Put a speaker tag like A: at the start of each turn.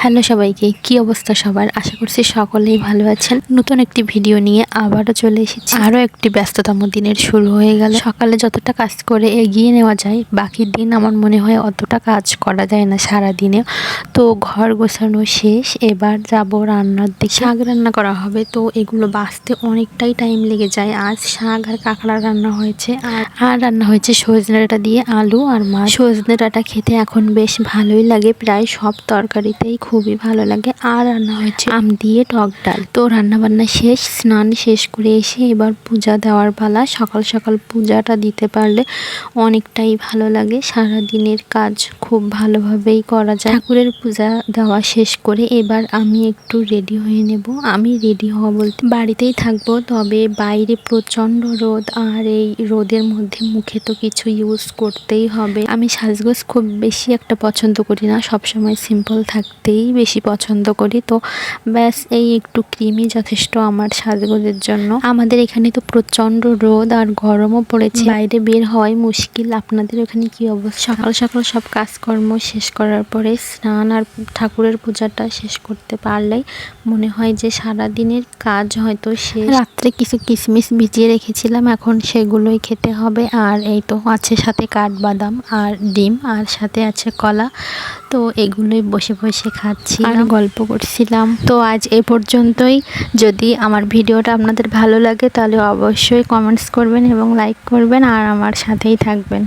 A: Hello সবাইকে, কি অবস্থা সবার? আশা করছি সকলেই ভালো আছেন। নতুন একটি ভিডিও নিয়ে আবারও চলে এসেছি। আরও একটি ব্যস্ততম দিনের শুরু হয়ে গেল। সকালে যতটা কাজ করে এগিয়ে নেওয়া যায়, বাকি দিন আমার মনে হয় অতটা কাজ করা যায় না সারা দিনে। তো ঘর গোছানো শেষ, এবার যাব রান্নার দিকে। শাক রান্না করা হবে, তো এগুলো বাছতে অনেকটাই টাইম লেগে যায়। আজ শাক আর কাঁকড়া রান্না হয়েছে, আর রান্না হয়েছে সজনে ডাঁটা দিয়ে আলু আর মাছ। সজনে ডাঁটা খেতে এখন বেশ ভালোই লাগে, প্রায় সব তরকারিতেই খুবই ভালো লাগে। আর রান্না হয়েছে আম দিয়ে টক ডাল। তো রান্না বান্না শেষ, স্নান শেষ করে এসে এবার পূজা দেওয়ার পালা। সকাল সকাল পূজাটা দিতে পারলে অনেকটাই ভালো লাগে। সারা দিনের কাজ খুব ভালোভাবেই করা যায়। ঠাকুরের পূজা দেওয়া শেষ করে এবার আমি একটু রেডি হয়ে নেব। আমি রেডি হওয়া বলতে বাড়িতেই থাকবো, তবে বাইরে প্রচণ্ড রোদ, আর এই রোদের মধ্যে মুখে তো কিছু ইউজ করতেই হবে। আমি সাজগোজ খুব বেশি একটা পছন্দ করি না, সবসময় সিম্পল থাকতেই বেশি পছন্দ করি। তো ব্যাস এই একটু ক্রিমই যথেষ্ট আমার সাজগোজের জন্য। আমাদের এখানে তো প্রচণ্ড রোদ আর গরমও পড়েছে, বাইরে বের হওয়াই মুশকিল। আপনাদের ওখানে কি অবস্থা? সকাল সকাল সব কাজকর্ম শেষ করার পরে স্নান আর ঠাকুরের পূজাটা শেষ করতে পারলেই মনে হয় যে সারা দিনের কাজ হয়তো শেষ। রাত্রে কিছু কিশমিশ ভিজিয়ে রেখেছিলাম, এখন সেগুলোই খেতে হবে। আর এই তো আছে সাথে কাঠবাদাম আর ডিম, আর সাথে আছে কলা। তো এগুলোই বসে বসে খাচ্ছি আর গল্প করছিলাম। তো আজ এ পর্যন্তই। যদি আমার ভিডিওটা আপনাদের ভালো লাগে তাহলে অবশ্যই কমেন্টস করবেন এবং লাইক করবেন, আর আমার সাথেই থাকবেন।